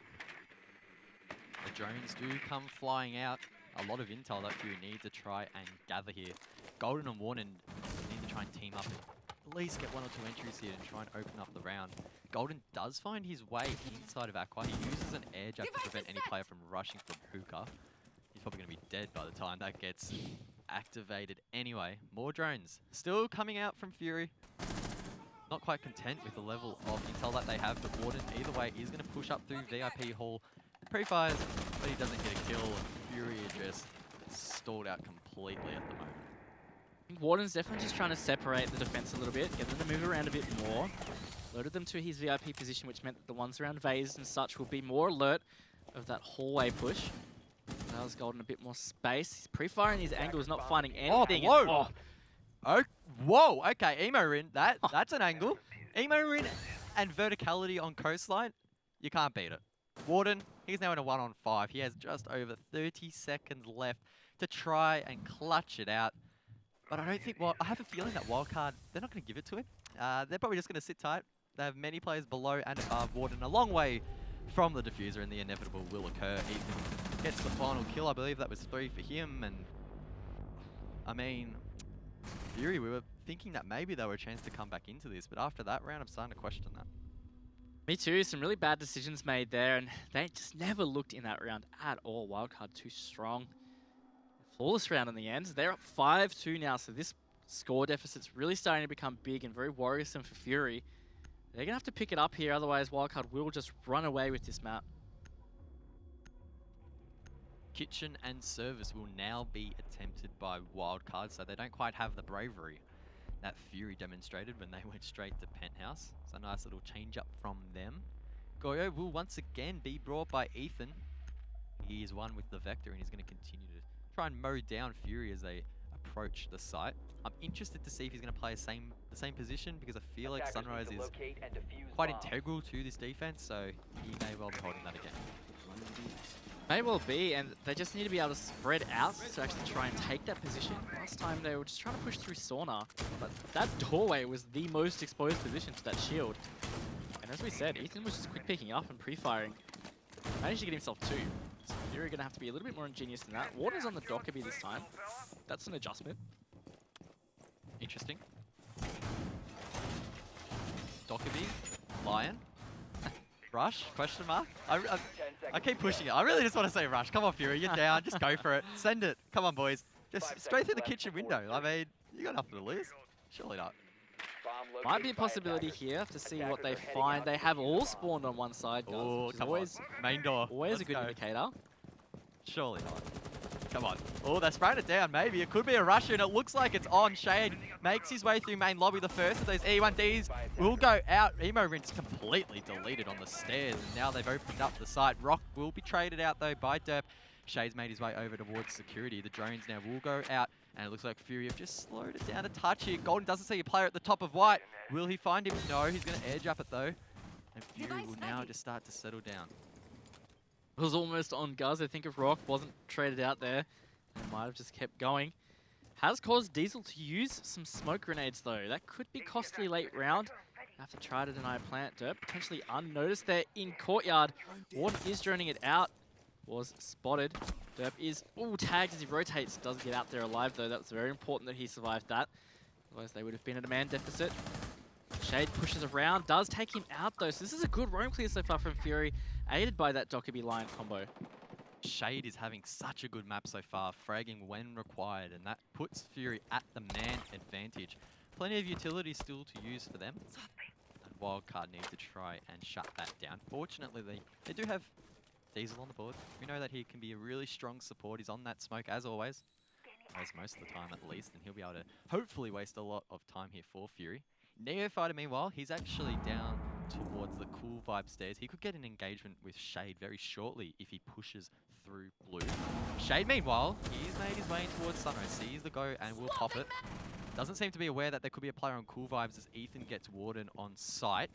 The drones do come flying out. A lot of intel that Fury need to try and gather here. Golden and Warden need to try and team up, at least get 1 or 2 entries here and try and open up the round. Golden does find his way inside of Aqua. He uses an air jab to prevent any player from rushing from hookah. He's probably going to be dead by the time that gets activated anyway. More drones still coming out from Fury. Not quite content with the level of intel that they have, but Warden either way is going to push up through VIP Hall. Pre-fires, but he doesn't get a kill. Fury are just stalled out completely at the moment. I think Warden's definitely just trying to separate the defense a little bit, get them to move around a bit more. Loaded them to his VIP position, which meant that the ones around Vase and such will be more alert of that hallway push. Allows Golden a bit more space. He's pre-firing these angles, not finding anything. Oh, whoa, okay, Emo Rin, that's an angle. Emo Rin and verticality on Coastline, you can't beat it. Warden, he's now in a 1-on-5. He has just over 30 seconds left to try and clutch it out. But I don't think, I have a feeling that Wildcard, they're not going to give it to him. They're probably just going to sit tight. They have many players below and above Warden, a long way from the diffuser, and the inevitable will occur. Ethan gets the final kill. I believe that was 3 for him. And I mean, Fury, we were thinking that maybe they were a chance to come back into this, but after that round, I'm starting to question that. Me too. Some really bad decisions made there, and they just never looked in that round at all. Wildcard too strong. Flawless round in the end. They're up 5-2 now, so this score deficit's really starting to become big and very worrisome for Fury. They're going to have to pick it up here, otherwise Wildcard will just run away with this map. Kitchen and service will now be attempted by Wildcard, so they don't quite have the bravery that Fury demonstrated when they went straight to Penthouse. So a nice little change up from them. Goyo will once again be brought by Ethan. He is one with the Vector, and he's going to continue to try and mow down Fury as they approach the site. I'm interested to see if he's going to play the same position, because I feel like Sunrise is quite integral to this defense, so he may well be holding that again. May well be, and they just need to be able to spread out to actually try and take that position. Last time they were just trying to push through Sauna, but that doorway was the most exposed position to that shield. And as we said, Ethan was just quick picking up and pre-firing. Managed to get himself 2. So Fury going to have to be a little bit more ingenious than that. Warden's on the Dockerby this time. That's an adjustment. Interesting. Dockerby, Lion, Rush, question mark? I keep pushing it. I really just want to say Rush. Come on, Fury, you're down. Just go for it. Send it. Come on, boys. Just straight through the kitchen window. I mean, you got nothing to lose. Surely not. Might be a possibility here to see what they find. They have all spawned on one side, guys. Oh, come on. Main door. Always a good indicator. Surely not. Come on. Oh, they're spraying it down, maybe. It could be a rush, and it looks like it's on. Shade makes his way through main lobby. The first of those E1Ds will go out. Emo Rin's completely deleted on the stairs, and now they've opened up the site. Rock will be traded out, though, by Derp. Shade's made his way over towards security. The drones now will go out, and it looks like Fury have just slowed it down a touch here. Golden doesn't see a player at the top of white. Will he find him? No, he's going to air jump it, though. And Fury will now just start to settle down. It was almost on Guz. I think if Rock wasn't traded out there, it might have just kept going. Has caused Diesel to use some smoke grenades though. That could be costly late round. Have to try to deny plant. Derp potentially unnoticed there in courtyard. Warden is droning it out. Was spotted. Derp is tagged as he rotates. Doesn't get out there alive though. That's very important that he survived that. Otherwise they would have been at a man deficit. Shade pushes around. Does take him out though. So this is a good roam clear so far from Fury. Aided by that Dockerby Lion combo. Shade is having such a good map so far, fragging when required, and that puts Fury at the man advantage. Plenty of utility still to use for them. And Wildcard need to try and shut that down. Fortunately, they do have Diesel on the board. We know that he can be a really strong support. He's on that smoke as always. As most of the time at least, and he'll be able to hopefully waste a lot of time here for Fury. Neofighter, meanwhile, he's actually down towards the cool vibe stairs. He could get an engagement with Shade very shortly if he pushes through blue. Shade, meanwhile, he's made his way in towards Sunrise, sees the go and will pop it. Doesn't seem to be aware that there could be a player on cool vibes as Ethan gets Warden on site.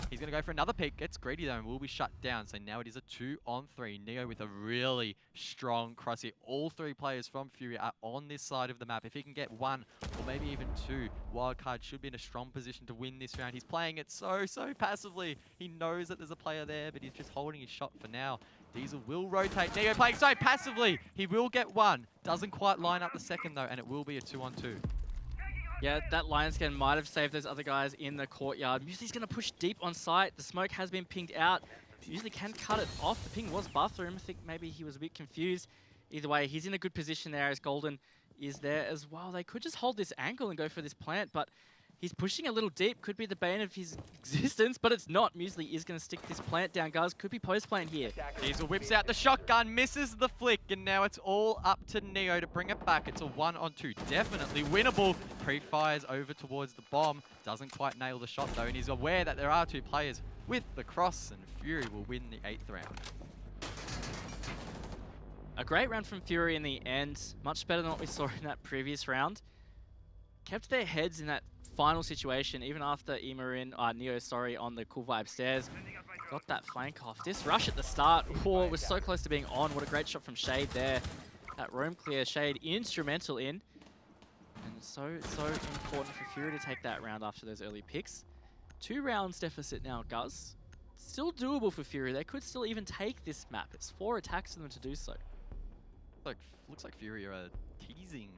He's going to go for another peek, gets greedy though and will be shut down. So now it is a 2-on-3. Neo with a really strong cross here. All three players from Fury are on this side of the map. If he can get one or maybe even two, Wildcard should be in a strong position to win this round. He's playing it so passively. He knows that there's a player there, but he's just holding his shot for now. Diesel will rotate. Neo playing so passively. He will get one. Doesn't quite line up the second though, and it will be a 2-on-2. Yeah, that Lion scan might have saved those other guys in the courtyard. Muesli's going to push deep on site. The smoke has been pinged out. Muesli can cut it off. The ping was bathroom. I think maybe he was a bit confused. Either way, he's in a good position there as Golden is there as well. They could just hold this angle and go for this plant, but he's pushing a little deep. Could be the bane of his existence, but it's not. Muesli is going to stick this plant down, guys. Could be post-plant here. Diesel whips out the shotgun, misses the flick, and now it's all up to Neo to bring it back. It's a 1-on-2. Definitely winnable. Pre-fires over towards the bomb. Doesn't quite nail the shot, though, and he's aware that there are two players with the cross, and Fury will win the 8th round. A great round from Fury in the end. Much better than what we saw in that previous round. Kept their heads in that final situation, even after Neo, on the cool vibe stairs. Got that flank off. This rush at the start, it was so close to being on. What a great shot from Shade there. That roam clear, Shade instrumental in. And so important for Fury to take that round after those early picks. 2 rounds deficit now, Guz. Still doable for Fury. They could still even take this map. It's 4 attacks for them to do so. Looks like Fury are teasing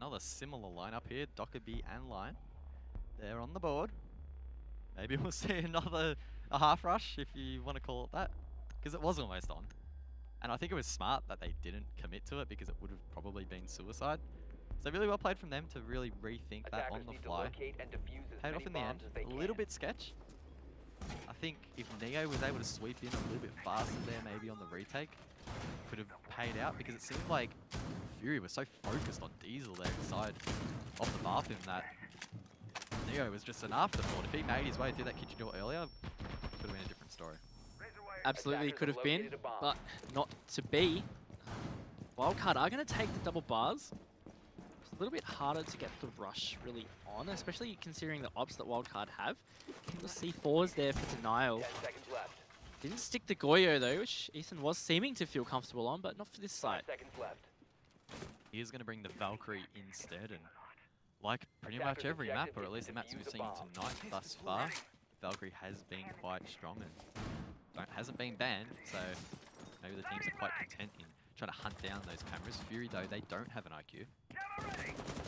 another similar lineup here. Dockerby and Lion. They're on the board. Maybe we'll see a half rush, if you want to call it that. Because it was almost on. And I think it was smart that they didn't commit to it, because it would have probably been suicide. So really well played from them to really rethink that on the fly. Paid off in the end. A little bit sketch. I think if Neo was able to sweep in a little bit faster there, maybe on the retake, could have paid out, because it seemed like Fury was so focused on Diesel there inside off the bathroom that Neo was just an afterthought. If he made his way through that kitchen door earlier, could have been a different story. Absolutely could have been, but not to be. Wildcard are going to take the double bars. It's a little bit harder to get the rush really on, especially considering the ops that Wildcard have. The C4s there for denial. Didn't stick the Goyo though, which Ethan was seeming to feel comfortable on, but not for this site. He is going to bring the Valkyrie instead, and like pretty much every map, or at least the maps we've seen tonight thus far, Valkyrie has been quite strong and hasn't been banned, so maybe the teams are quite content in trying to hunt down those cameras. Fury though, they don't have an IQ.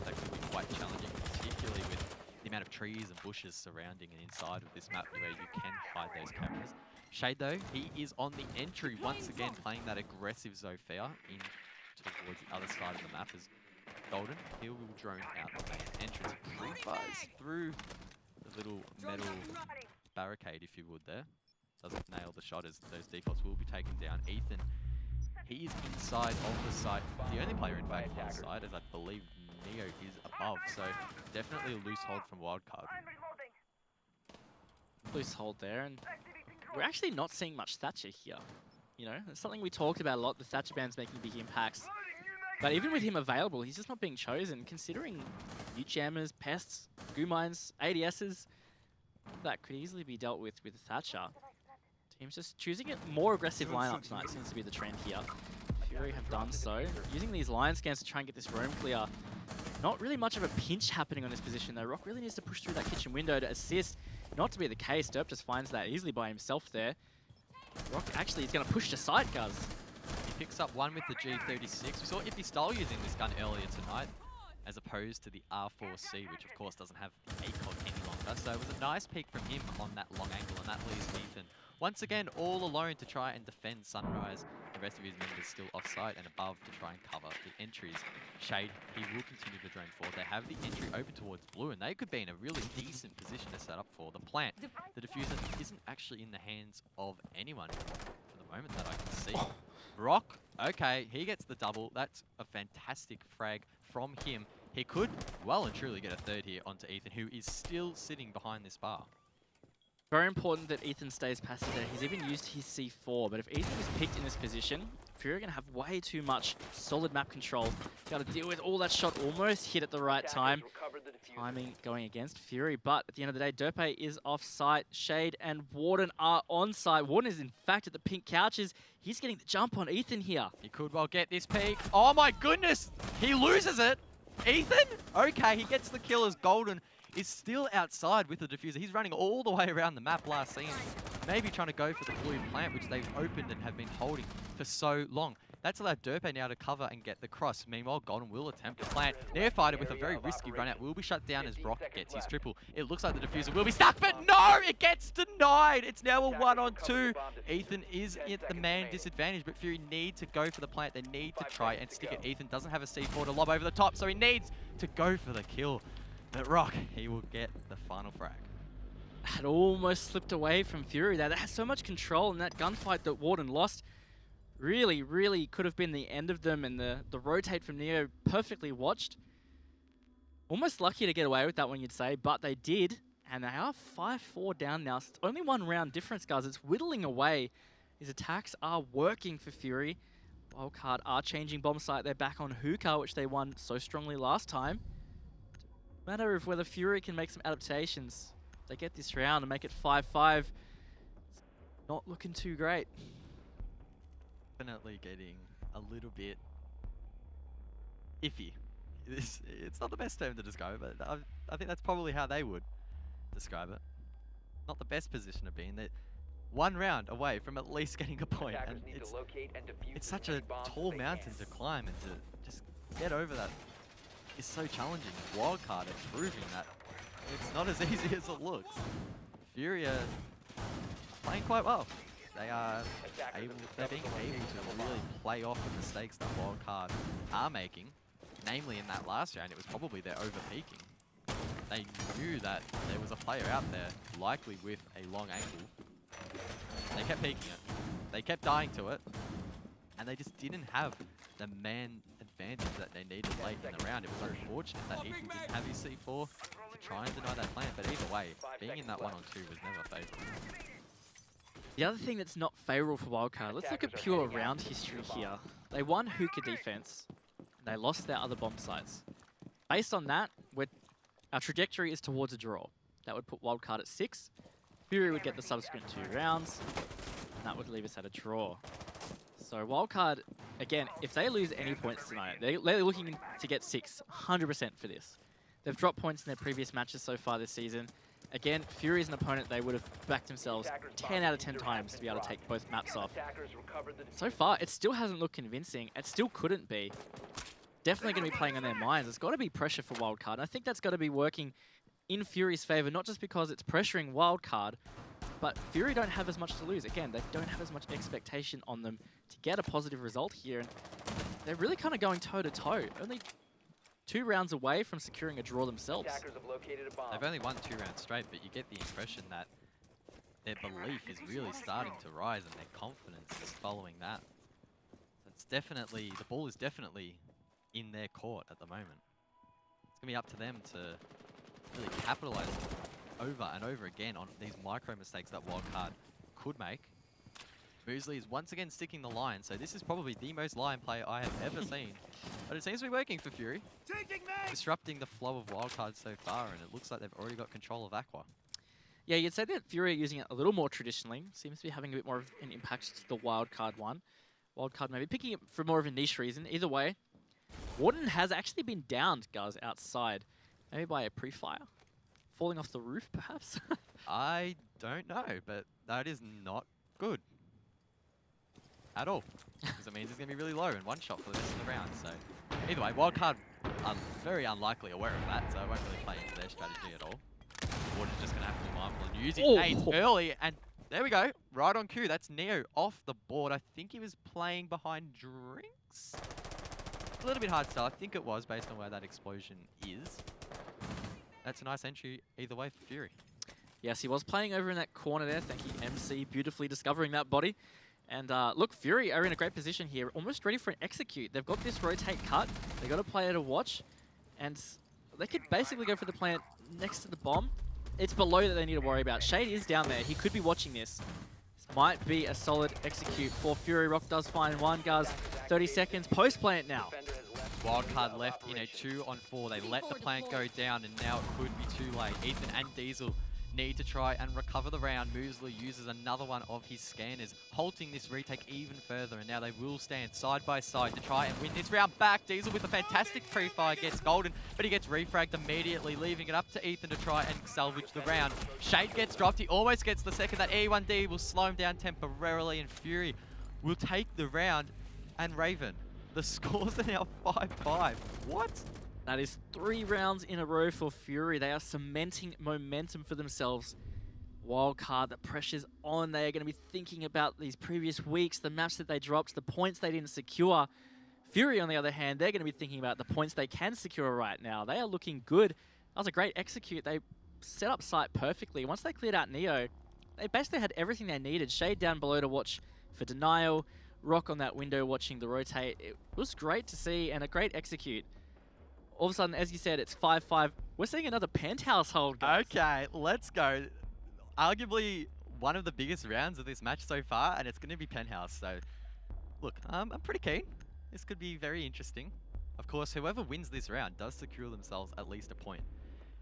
That could be quite challenging, particularly with the amount of trees and bushes surrounding and inside of this map where you can hide those cameras. Shade though, he is on the entry once again, playing that aggressive Zofia in towards the other side of the map as Golden. He will drone out the main entrance. Pre-fires through the little metal barricade, if you would there. Doesn't nail the shot as those defaults will be taken down. Ethan, he is inside of the site. The only player in fact on the side, as I believe Neo is above. So definitely a loose hold from Wildcard. Loose hold there, and we're actually not seeing much Thatcher here. You know, it's something we talked about a lot, the Thatcher ban's making big impacts. But even with him available, he's just not being chosen, considering Newt Jammers, Pests, Goo Mines, ADSs. that could easily be dealt with Thatcher. Team's just choosing a more aggressive lineup tonight seems to be the trend here. Fury have done so. Using these line scans to try and get this roam clear. Not really much of a pinch happening on this position though. Rock really needs to push through that kitchen window to assist. Not to be the case, Derp just finds that easily by himself there. Rock actually is going to push to side, Guz. He picks up one with the G36. We saw Iffy Style using this gun earlier tonight, as opposed to the R4C, which of course doesn't have ACOG any longer. So it was a nice peek from him on that long angle, and that leaves Ethan once again all alone to try and defend Sunrise. The rest of his members still offside and above to try and cover the entries. Shade, he will continue to drone forward. They have the entry open towards blue, and they could be in a really decent position to set up for the plant. The diffuser isn't actually in the hands of anyone for the moment that I can see. Rock, okay, he gets the double. That's a fantastic frag from him. He could well and truly get a third here onto Ethan, who is still sitting behind this bar. Very important that Ethan stays passive there. He's even used his C4, but if Ethan is picked in this position, Fury are going to have way too much solid map control. Got to deal with all that shot almost hit at the right time. Timing going against Fury, but at the end of the day, Derpe is off-site. Shade and Warden are on-site. Warden is in fact at the pink couches. He's getting the jump on Ethan here. He could well get this peak. Oh my goodness! He loses it! Ethan? Okay, he gets the kill as Golden is still outside with the diffuser. He's running all the way around the map last scene. Maybe trying to go for the blue plant, which they've opened and have been holding for so long. That's allowed Derpe now to cover and get the cross. Meanwhile, Golden will attempt to plant. Nearfighter with a very risky run out will be shut down as Rock gets his triple. It looks like the diffuser will be stuck, but no! It gets denied! It's now a 1-on-2. Ethan is at the man disadvantage, but Fury need to go for the plant. They need to try and stick it. Ethan doesn't have a C4 to lob over the top, so he needs to go for the kill. But Rock, he will get the final frag. Had almost slipped away from Fury there. That has so much control in that gunfight that Warden lost. Really, really could have been the end of them, and the rotate from Neo perfectly watched. Almost lucky to get away with that one, you'd say, but they did, and they are 5-4 down now. So it's only one round difference, guys. It's whittling away. His attacks are working for Fury. Wildcard are changing bomb site. They're back on Hookah, which they won so strongly last time. Matter of whether Fury can make some adaptations. They get this round and make it 5-5. It's not looking too great. Definitely getting a little bit iffy. It's not the best term to describe it, but I think that's probably how they would describe it. Not the best position to be in. That one round away from at least getting a point, and it's such a tall mountain to climb, and to just get over that is so challenging. Wildcard are proving that it's not as easy as it looks. Fury are playing quite well. They're being able to really play off the mistakes that Wildcard are making. Namely, in that last round, it was probably their over-peaking. They knew that there was a player out there, likely with a long angle. They kept peeking it. They kept dying to it. And they just didn't have the man advantage that they needed late in the round. It was unfortunate that Ethan didn't have his C4 to try and deny that plant. But either way, being in that 1-on-2 was never favourable. The other thing that's not favourable for Wildcard, let's look at pure round history here. They won Hookah defense. They lost their other bomb sites. Based on that, our trajectory is towards a draw. That would put Wildcard at 6. Fury would get the subsequent 2 rounds. And that would leave us at a draw. So Wildcard, again, if they lose any points tonight, they're looking to get 6, 100% for this. They've dropped points in their previous matches so far this season. Again, Fury is an opponent they would have backed themselves 10 out of 10 times to be able to take both maps off. So far, it still hasn't looked convincing. It still couldn't be. Definitely going to be playing on their minds. There's got to be pressure for Wildcard. And I think that's got to be working in Fury's favor, not just because it's pressuring Wildcard, but Fury don't have as much to lose. Again, they don't have as much expectation on them to get a positive result here. And they're really kind of going toe-to-toe. Only 2 rounds away from securing a draw themselves. They've only won 2 rounds straight, but you get the impression that their belief is really starting to rise and their confidence is following that. So it's definitely, the ball is definitely in their court at the moment. It's going to be up to them to really capitalize over and over again on these micro mistakes that Wildcard could make. Boozley is once again sticking the line, so this is probably the most line play I have ever seen. But it seems to be working for Fury. Disrupting the flow of Wildcard so far, and it looks like they've already got control of Aqua. Yeah, you'd say that Fury are using it a little more traditionally. Seems to be having a bit more of an impact to the wildcard one. Wildcard maybe picking it for more of a niche reason. Either way, Warden has actually been downed, guys, outside. Maybe by a pre-fire? Falling off the roof, perhaps? I don't know, but that is not good at all. Because it means it's going to be really low in one shot for the rest of the round. So either way, Wildcard are very unlikely aware of that, so it won't really play into their strategy at all. Warden's just going to have to be mindful and use his nades early, and there we go. Right on cue. That's Neo off the board. I think he was playing behind drinks. A little bit hard to tell. I think it was based on where that explosion is. That's a nice entry either way for Fury. Yes, he was playing over in that corner there. Thank you, MC, beautifully discovering that body. And look, Fury are in a great position here, almost ready for an execute. They've got this rotate cut. They've got a player to watch. And they could basically go for the plant next to the bomb. It's below that they need to worry about. Shade is down there. He could be watching this. This might be a solid execute for Fury. Rock does find one, guys. 30 seconds. Post plant now. Wildcard left in a 2-on-4. They let the plant go down, and now it could be too late. Ethan and Diesel need to try and recover the round. Moosler uses another one of his scanners, halting this retake even further, and now they will stand side by side to try and win this round back. Diesel with a fantastic pre-fire gets golden, but he gets refragged immediately, leaving it up to Ethan to try and salvage the round. Shade gets dropped. He almost gets the second. That E1D will slow him down temporarily, and Fury will take the round. And Raven, the scores are now 5-5. What? That is 3 rounds in a row for Fury. They are cementing momentum for themselves. Wildcard, the pressure's on. They are going to be thinking about these previous weeks, the maps that they dropped, the points they didn't secure. Fury, on the other hand, they're going to be thinking about the points they can secure right now. They are looking good. That was a great execute. They set up site perfectly. Once they cleared out Neo, they basically had everything they needed. Shade down below to watch for denial. Rock on that window watching the rotate. It was great to see and a great execute. All of a sudden, as you said, it's 5-5. We're seeing another penthouse hold, guys. Okay, let's go. Arguably one of the biggest rounds of this match so far, and it's going to be penthouse. So, look, I'm pretty keen. This could be very interesting. Of course, whoever wins this round does secure themselves at least a point.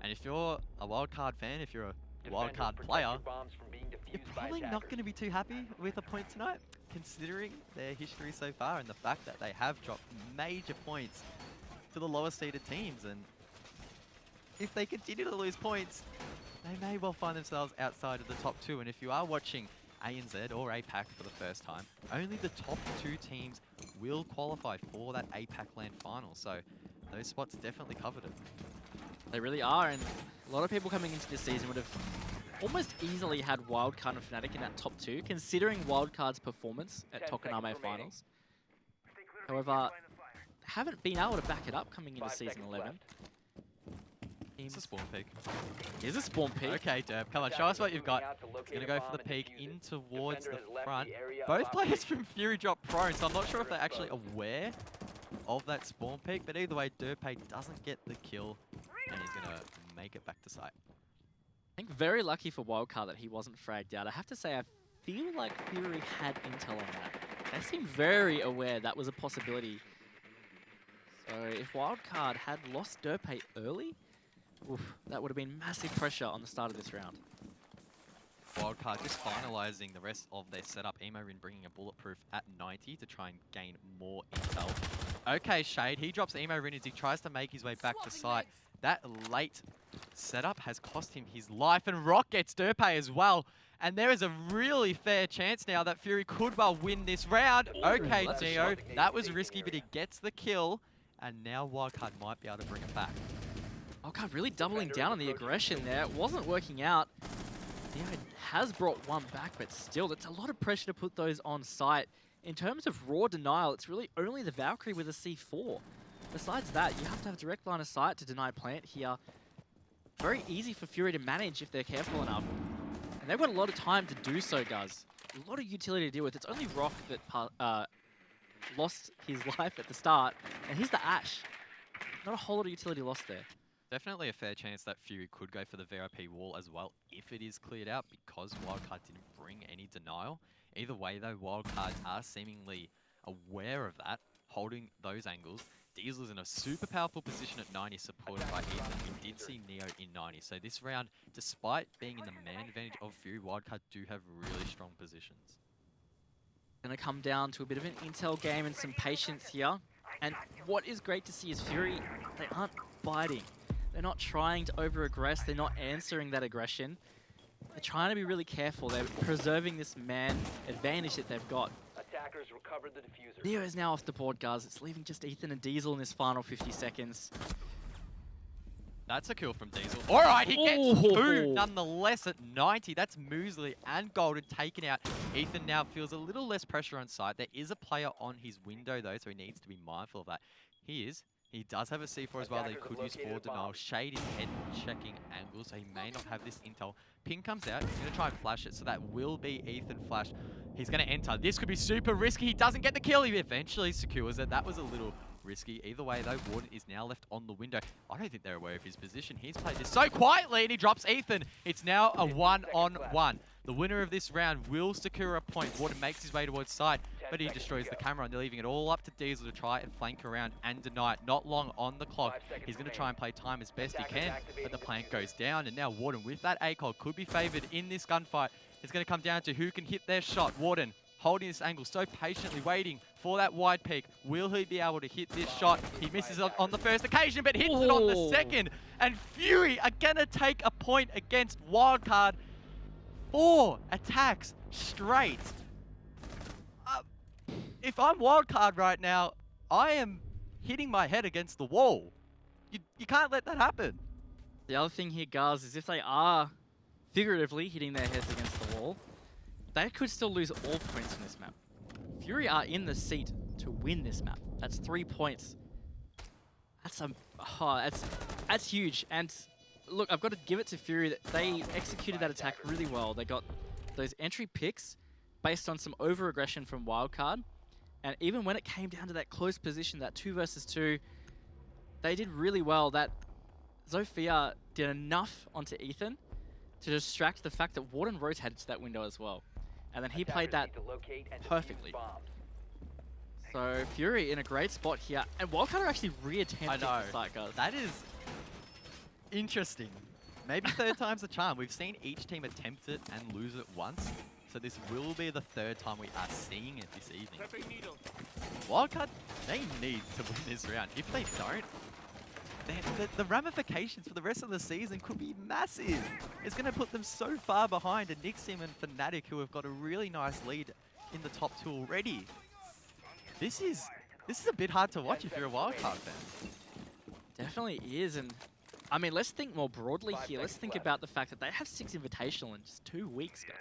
And if you're a wildcard fan, if you're a wildcard player, you're probably not going to be too happy with a point tonight, considering their history so far and the fact that they have dropped major points to the lower seeded teams. And if they continue to lose points, they may well find themselves outside of the top 2. And if you are watching ANZ or APAC for the first time, only the top 2 teams will qualify for that APAC LAN final. So those spots definitely coveted. They really are, and a lot of people coming into this season would have almost easily had Wildcard and Fnatic in that top 2, considering Wildcard's performance at Tokaname finals. However, haven't been able to back it up coming into season 11. It's a spawn peek. Here's a spawn peek. Okay, Derb, come on, show us what you've got. He's going to go for the peek in towards the front. Both players from Fury drop prone, so I'm not sure if they're actually aware of that spawn peek, but either way, Derpay doesn't get the kill, and he's going to make it back to site. I think very lucky for Wildcard that he wasn't fragged out. I have to say, I feel like Fury had intel on that. They seem very aware that was a possibility. So if Wildcard had lost Derpay early, oof, that would have been massive pressure on the start of this round. Wildcard just finalizing the rest of their setup. Emorin bringing a bulletproof at 90 to try and gain more intel. Okay, Shade, he drops Emorin as he tries to make his way back to site. That late setup has cost him his life, and Rock gets Derpay as well. And there is a really fair chance now that Fury could well win this round. Okay, Neo, that was risky, but he gets the kill, and now Wildcard might be able to bring it back. Wildcard really doubling down on the aggression there. It wasn't working out. Neo has brought one back, but still, that's a lot of pressure to put those on site. In terms of raw denial, it's really only the Valkyrie with a C4. Besides that, you have to have direct line of sight to deny plant here. Very easy for Fury to manage if they're careful enough. And they've got a lot of time to do so, guys. A lot of utility to deal with. It's only Rock that lost his life at the start, and he's the Ash. Not a whole lot of utility lost there. Definitely a fair chance that Fury could go for the VIP wall as well if it is cleared out, because Wildcard didn't bring any denial. Either way though, Wildcards are seemingly aware of that, holding those angles. Diesel's in a super powerful position at 90, supported by Ethan. We did see Neo in 90. So this round, despite being in the man advantage of Fury, Wildcard do have really strong positions. Gonna come down to a bit of an intel game and some patience here. And what is great to see is Fury, they aren't biting. They're not trying to over-aggress. They're not answering that aggression. They're trying to be really careful. They're preserving this man advantage that they've got. Attackers recovered the diffuser. Neo is now off the board, guys. It's leaving just Ethan and Diesel in this final 50 seconds. That's a kill from Diesel. All right, he gets two nonetheless at 90. That's Muesli and Golden taken out. Ethan now feels a little less pressure on site. There is a player on his window, though, so he needs to be mindful of that. He does have a C4 as well. They could use forward denial. Shade is head checking angles, so he may not have this intel. Ping comes out. He's going to try and flash it, so that will be Ethan flash. He's going to enter. This could be super risky. He doesn't get the kill. He eventually secures it. That was a little risky. Either way, though, Warden is now left on the window. I don't think they're aware of his position. He's played this so quietly, and he drops Ethan. It's now a 1-on-1. The winner of this round will secure a point. Warden makes his way towards side, but he destroys the camera, and they're leaving it all up to Diesel to try and flank around and deny it. Not long on the clock. He's going to try and play time as best he can, but the plank goes down, and now Warden, with that ACOG, could be favored in this gunfight. It's going to come down to who can hit their shot. Warden holding this angle, so patiently waiting for that wide peak. Will he be able to hit this shot? He misses on the first occasion, but hits it on the second. And Fury are going to take a point against Wildcard. 4 attacks straight. If I'm Wildcard right now, I am hitting my head against the wall. You can't let that happen. The other thing here, guys, is if they are figuratively hitting their heads against the wall, they could still lose all points in this map. Fury are in the seat to win this map. That's 3 points. That's huge. And look, I've got to give it to Fury that they executed that attack really well. They got those entry picks based on some over-aggression from Wildcard. And even when it came down to that close position, that 2 versus 2, they did really well. That Zofia did enough onto Ethan to distract the fact that Warden rotated to that window as well. And then he played that perfectly. So Fury in a great spot here. And Wildcard are actually re-attempting the site, guys. That is interesting. Maybe third time's the charm. We've seen each team attempt it and lose it once. So this will be the 3rd time we are seeing it this evening. Wildcard, they need to win this round. If they don't, the ramifications for the rest of the season could be massive. It's going to put them so far behind a Nixim and Fnatic, who have got a really nice lead in the top 2 already. This is a bit hard to watch if you're a Wildcard fan. Definitely is, and I mean, let's think more broadly here. Let's think about the fact that they have 6 Invitational in just 2 weeks, guys.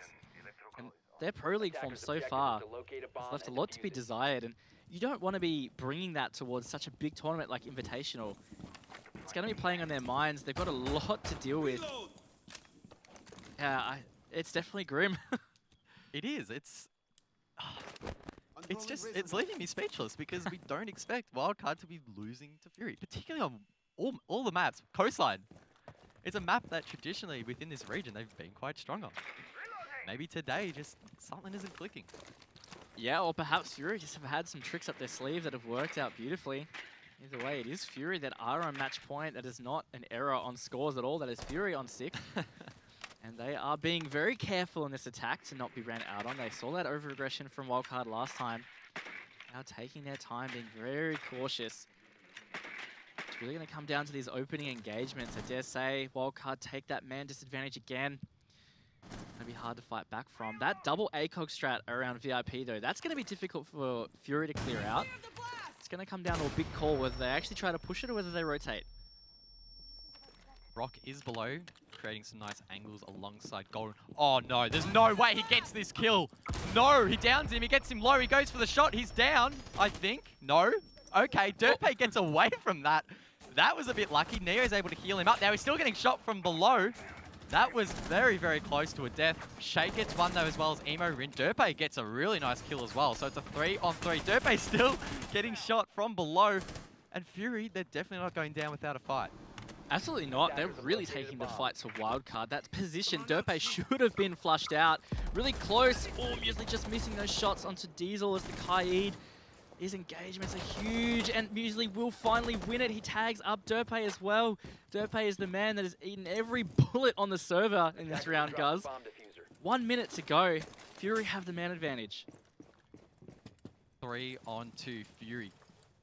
And their Pro League form so far has left a lot to be desired, and you don't want to be bringing that towards such a big tournament like Invitational. It's going to be playing on their minds. They've got a lot to deal with. Yeah, it's definitely grim. It is. It's leaving me speechless because we don't expect Wildcard to be losing to Fury, particularly on all the maps. Coastline. It's a map that traditionally within this region they've been quite strong on. Maybe today just something isn't clicking. Yeah, or perhaps Fury just have had some tricks up their sleeve that have worked out beautifully. Either way, it is Fury that are on match point. That is not an error on scores at all. That is Fury on 6. And they are being very careful in this attack to not be ran out on. They saw that over-aggression from Wildcard last time. Now taking their time, being very cautious. It's really going to come down to these opening engagements. I dare say Wildcard take that man disadvantage again. It's going to be hard to fight back from. That double ACOG strat around VIP, though, that's going to be difficult for Fury to clear out. It's going to come down to a big call whether they actually try to push it or whether they rotate. Rock is below, creating some nice angles alongside Golden. Oh no, there's no way he gets this kill. No, he downs him, he gets him low, he goes for the shot, he's down, I think. No. Okay, Dirtpay gets away from that. That was a bit lucky. Neo's able to heal him up. Now he's still getting shot from below. That was very, very close to a death. Shay gets one though, as well as Emo Rin. Dirtpay gets a really nice kill as well. So it's a 3-on-3. Dirtpay still getting shot from below. And Fury, they're definitely not going down without a fight. Absolutely not. They're really taking the fight to Wildcard. That position, Dirtpay should have been flushed out. Really close. Oh, Muesli just missing those shots onto Diesel as the Kaid His engagements are huge, and Muesli will finally win it. He tags up Derpay as well. Derpay is the man that has eaten every bullet on the server in this round, Guz. 1 minute to go. Fury have the man advantage. 3-on-2 Fury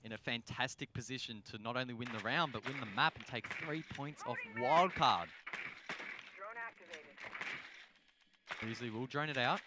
in a fantastic position to not only win the round, but win the map and take 3 points off Wildcard. Muesli will drone it out,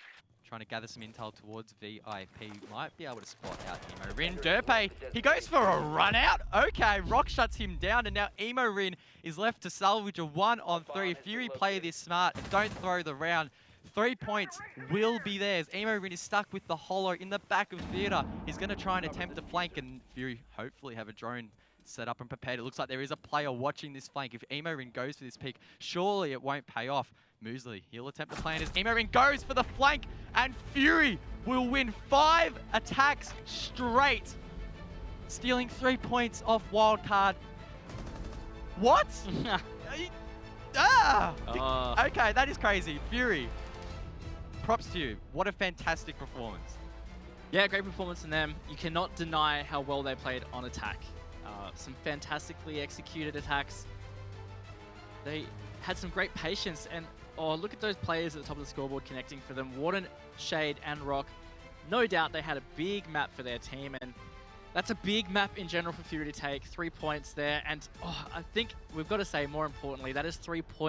trying to gather some intel towards VIP. Might be able to spot out Emo Rin. Derpay, he goes for a run out. Okay, Rock shuts him down, and now Emo Rin is left to salvage a 1-on-3. Fury play this smart, don't throw the round. 3 points will be theirs. Emo Rin is stuck with the holo in the back of theater. He's going to try and attempt to flank, and Fury hopefully have a drone set up and prepared. It looks like there is a player watching this flank. If Emo Rin goes for this pick, surely it won't pay off. Muesli, he'll attempt to plan as Emo Rin goes for the flank, and Fury will win 5 attacks straight, stealing 3 points off Wildcard. What? Okay, that is crazy. Fury, props to you. What a fantastic performance. Yeah, great performance from them. You cannot deny how well they played on attack. Some fantastically executed attacks. They had some great patience, and look at those players at the top of the scoreboard connecting for them. Warden, Shade, and Rock. No doubt they had a big map for their team, and that's a big map in general for Fury to take. 3 points there, and I think we've got to say, more importantly, that is 3 points